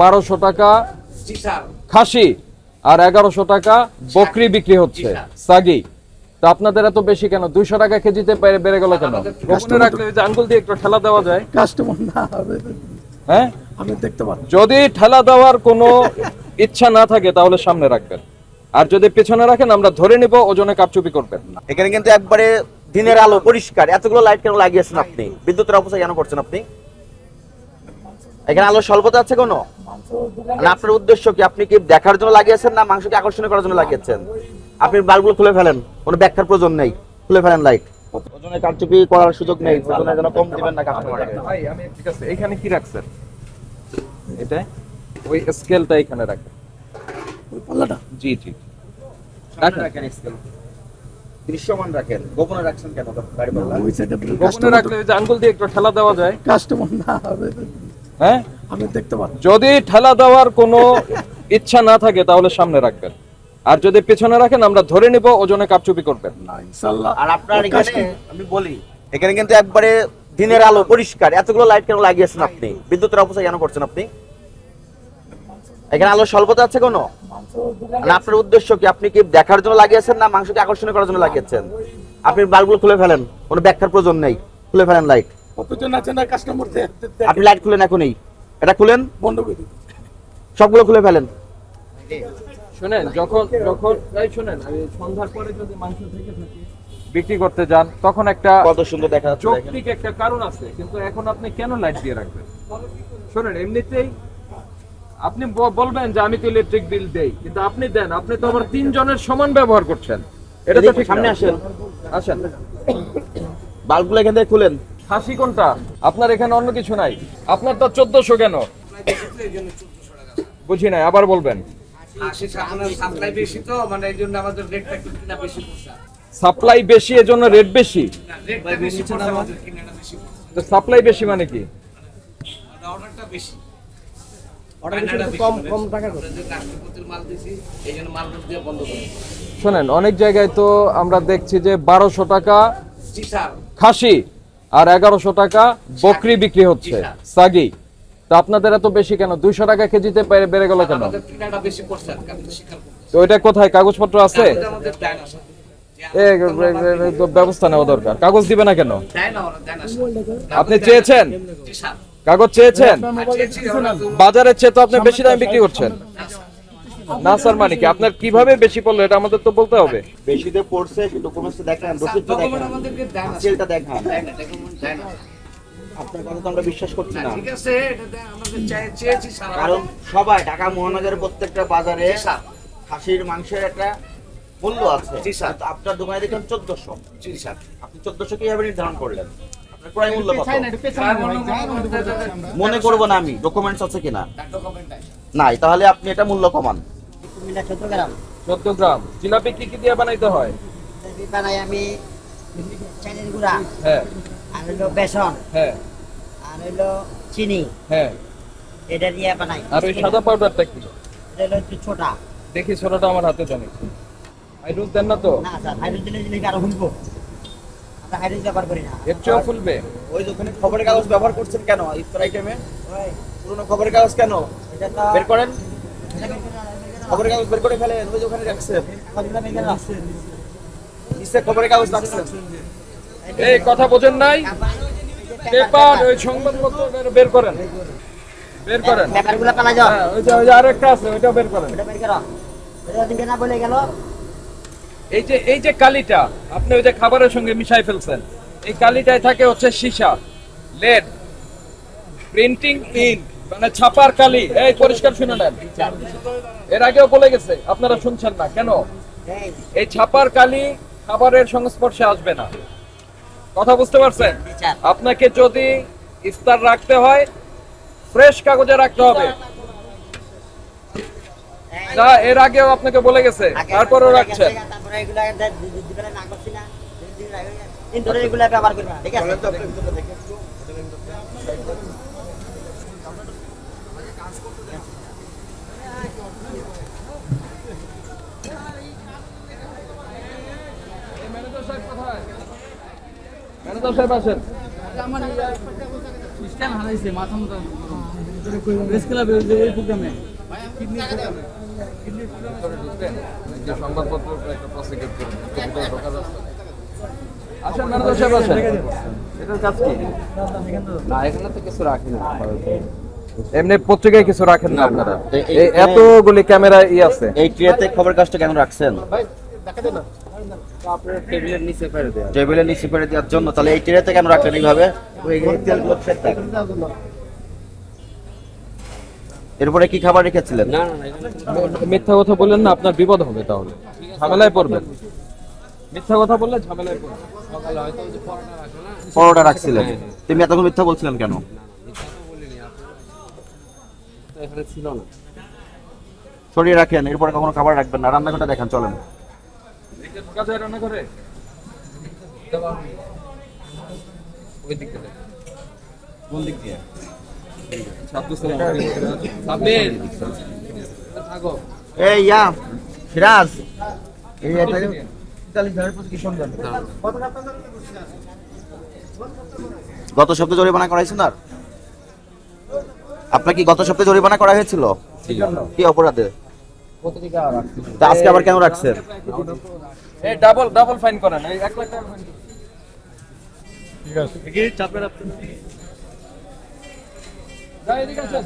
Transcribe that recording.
1200 টাকা খাসি আর 1100 টাকা বকরি বিক্রি হচ্ছে সাগি। তো আপনাদের এত বেশি কেন? 200 টাকা কেজিতে বেড়ে গেল কেন? গোপনে রাখলে যে আঙ্গুল দিয়ে একটু ঠেলা দেওয়া যায়। কাস্টমার না হবে, হ্যাঁ, আমি দেখতে পাচ্ছি। যদি ঠেলা দেওয়ার কোনো ইচ্ছা না থাকে তাহলে সামনে রাখবেন, আর যদি পেছনে রাখেন আমরা ধরে নিব, ওজনে কারচুপি করবেন না। এখানে কিন্তু একবারে দিনের আলো পরিষ্কার। এতগুলো লাইট কেন লাগিয়েছেন আপনি? বিদ্যুতের অপচয় কেন করছেন আপনি? এখানে আলো স্বল্পতা আছে কোনো? মানে আপনার উদ্দেশ্য কি? আপনি কি দেখার জন্য লাগিয়েছেন না মাংসকে আকর্ষণ করার জন্য লাগিয়েছেন? আপনি বাল্বগুলো খুলে ফেলেন, কোনো ব্যাখ্যার প্রয়োজন নেই। খুলে ফেলেন লাইট, ওজনে কারচুপি করার সুযোগ নেই। ওজনের জন্য কম দিবেন না কাস্টমারকে। ভাই আমি ঠিক আছে, এখানে কি রাখছেন? এটা ওই স্কেলটা এখানে রাখেন। ওই পাল্লাটা জি জি রাখেন স্কেল, দৃশ্যমান রাখেন। গোপনে রাখছেন কেন গাড়ি পাল্লা? ওই সাইডে গোপনে রাখলে যে আঙ্গুল দিয়ে একটু ঠেলা দেওয়া যায়। কাস্টমার না হবে, হ্যাঁ, আমি দেখতে পাচ্ছি। যদি ঠেলা দেওয়ার কোনো ইচ্ছা না থাকে তাহলে সামনে রাখবেন, আর যদি পেছনে রাখেন আমরা ধরে নিব, ওজনে কারচুপি করবেন না ইনশাআল্লাহ। আর আপনার এখানে আমি বলি, এখানে কিন্তু একবারে দিনের আলো পরিষ্কার। এতগুলো লাইট কেন লাগিয়েছেন আপনি? বিদ্যুতের অপচয় কেন করছেন আপনি? এখানে আলো স্বল্পতা আছে কোনো? মানে আপনার উদ্দেশ্য কি? আপনি কি দেখার জন্য লাগিয়েছেন না মাংসকে আকর্ষণ করার জন্য লাগিয়েছেন? আপনি বাল্বগুলো খুলে ফেলেন, কোনো ব্যাখ্যার প্রয়োজন নেই। খুলে ফেলেন লাইট। কতজন আছে না কাস্টমার? আপনি লাইট খুলেন এখনই, এটা খুলেন, বন্ধ করে দিন। সবগুলো খুলে ফেলেন। শুনেন, যখন যখন এই শুনেন, আমি সন্ধ্যার পরে যদি মাংস থেকে থাকি বিক্রি করতে যান তখন একটা কত সুন্দর দেখা যাচ্ছে দেখেন। যৌক্তিক একটা কারণ আছে, কিন্তু এখন আপনি কেন লাইট দিয়ে রাখবেন? শুনেন, এমনিতেই আপনি বলবেন যে আমি তো ইলেকট্রিক বিল দেই, কিন্তু আপনি দেন, আপনি তো আবার 3 জনের সমান ব্যবহার করছেন। এটা তো ঠিক সামনে না। আসেন, আসেন, বাল্বগুলো এখান থেকে খুলেন। খাসি কোনটা? আপনার এখানে অন্য কিছু নাই? আপনার তো 1400 কেন? বুঝি নাই, আবার বলবেন। সাপ্লাই বেশি তো, মানে এই জন্য আমাদের রেটটা একটু কিনা বেশি পড়ছে। সাপ্লাই বেশি এজন্য রেট বেশি? রেটটা বেশি পড়ছে, আমাদের কিনাটা বেশি পড়ছে। তো সাপ্লাই বেশি মানে কি? অর্ডারটা বেশি। কম টাকা করে। আমরা যে কাস্টমারদের মাল দিছি, এই জন্য মাল দিয়ে বন্ধ করে। শোনেন, অনেক জায়গায় তো আমরা দেখছি যে 1200 টাকা জি স্যার। খাসি আর 1100 টাকা বকরি বিক্রি হচ্ছে সাগি। তো আপনাদের এত বেশি কেন? 200 টাকা কেজিতে বেড়ে গেল কেন? আমাদের কিনাটা বেশি পড়ছে, আর আপনি স্বীকার করতেছেন। তো এটা কোথায় কাগজপত্র আছে? আমাদের দেয় না স্যার। ব্যবস্থা নেওয়া দরকার। কাগজ দিবে না কেন? দেয় না, ওরা দেয় না স্যার। আপনি চেয়েছেন? জি স্যার। কাগজ চেয়েছেন? চেয়েছি, ওরা তো- বাজারের চেয়ে তো আপনি বেশি দামে বিক্রি করছেন। না স্যার, মানে কি আপনার কিভাবে বেশি পড়লো এটা আমাদের তো বলতে হবে। বেশিতে পড়ছে, ডকুমেন্টস দেখান, রসিদটা ডকুমেন্ট দেখান, আমাদেরকে দেয় না স্যার। সিলটা দেখান। দেয় না, ডকুমেন্ট দেয় না। আপনার কথা তো আমরা বিশ্বাস করছি না। ঠিক আছে, এটা দেয়, আমাদের চেয়েছি স্যার। কারণ সবাই ঢাকা মহানগরের প্রত্যেকটা বাজারে জি স্যার। খাসির মাংসের একটা মূল্য আছে। জি স্যার। কিন্তু আপনার দোকানে দেখলাম 1400। জি স্যার। আপনি 1400 কিভাবে নির্ধারণ করলেন? আপনার ক্রয় মূল্য কত? স্যার, মনে করবো না আমি, ডকুমেন্টস আছে কিনা? ডকুমেন্ট আছে। নাই, তাহলে আপনি এটা মূল্য কমান। 14 গ্রাম জিলাপি কি কি দিয়ে বানাইতে হয়? বানাই আমি চালের গুঁড়া, হ্যাঁ আর হইলো বেসন, হ্যাঁ আর হইলো চিনি, হ্যাঁ। এটা দিয়ে বানাই। আর ওই সাদা পাউডারটা কি? এটা হলো একটু ছোটা। দেখি ছোটটা আমার হাতে জানি। হাইড্রোজ দেন না তো? না স্যার, হাইড্রোজেন দিলে আরো হুলবো। আমরা হাইড্রোজেন ব্যবহার করি না। এর চেয়েও ফুলবে? ওই দোকানে খবরের কাগজ ব্যবহার করছেন কেন ইফতার আইটেমে? ওই, পুরনো খবরের কাগজ কেন এটা তো বের করেন? এটা বের করে না, খবরের কাগজ বের করে ফেলেন। ওই যে ওখানে রাখছেন, কাগজগুলো বের করে রাখছি। নিচে খবরের কাগজ রাখছেন। এই কথা বোঝেন নাই? পেপার, ওই সংবাদপত্র বের করেন, বের করেন। পেপারগুলো পালা যাও। হ্যাঁ, ওই যে আরেকটা আছে, ওইটাও বের করেন। এটা বের করো। এটা দিকে না বলে গেল। এই যে কালিটা আপনি ওই যে খাবারের সঙ্গে মিশাই ফেলছেন, এই কালিটায় থাকে হচ্ছে সীসা, লেড, প্রিন্টিং ইঙ্ক, মানে ছাপার কালি। এই পরিষ্কার শুনে নেন, এর আগেও বলে গেছে, আপনারা শুনছেন না কেন? এই, এই ছাপার কালি খাবারের সংস্পর্শে আসবে না। কথা বুঝতে পারছেন? বিচার। আপনাকে যদি ইফতার রাখতে হয় ফ্রেশ কাগজে রাখতে হবে। না, এর আগেও আপনাকে বলে গেছে, তারপরেও রাখছেন। তারপরে এগুলা দিবেন না করছি না। দিন ধরে এগুলা ব্যবহার করবা, ঠিক আছে? ম্যানেজার সাহেব আসেন। সিস্টেম হারাইছে মাথা মতো যে সংবাদপত্র একটা প্রসিকিউট করবেন আসেন ম্যানেজার সাহেব আসেন এটার কাজ কি না এখানে তো কিছু রাখি না এমনি পত্রিকায় কিছু রাখেন না আপনারা এই- এতগুলি ক্যামেরা আছে এই ট্রেতে খবর কাজটা কেন রাখছেন? আপনার টেবিলের নিচে ফেলে দেওয়া টেবিলের নিচে ফেলে দেওয়ার জন্য। তাহলে এই ট্রেতে কেন রাখলেন এইভাবে? ওই তেলগুলো ফেলে দেন। এরপরে কি খাবার রেখেছিলেন? না না না এখানে মিথ্যা কথা বললেন না আপনার বিপদ হবে তাহলে ঝামেলায় পড়বেন মিথ্যা কথা বললে ঝামেলায় পড়বেন সকালে হয়তো ওই যে পরোটা রাখো না পরোটা রাখছিলেন। তুমি এতক্ষণ মিথ্যা বলছিলেন কেন? মিথ্যা তো বলিনি তো এখানে ছিল না সরিয়ে রাখেন, এরপরে কখনো খাবার রাখবেন না। রান্নাঘরটা দেখেন, চলেন। এদিকে ঢোকা যায় রান্না করে ওই দিক থেকে কোন দিক দিয়ে? সাবির থাকো এই ইয়া সিরাজ, এই এটা 40,000 প্রতি কি শুনলেন? গত সপ্তাহে জরিমানা করাইছেন আর আপনার কি গত সপ্তাহে জরিমানা করা হয়েছিল? কি অপরাধে? পত্রিকা রাখছি তা আজকে আবার কেন রাখছেন? এই ডাবল ফাইন করেন এই 1 লাখ টাকা ফাইন ঠিক আছে কি চাপে রাখছেন যাই এদিকে আসেন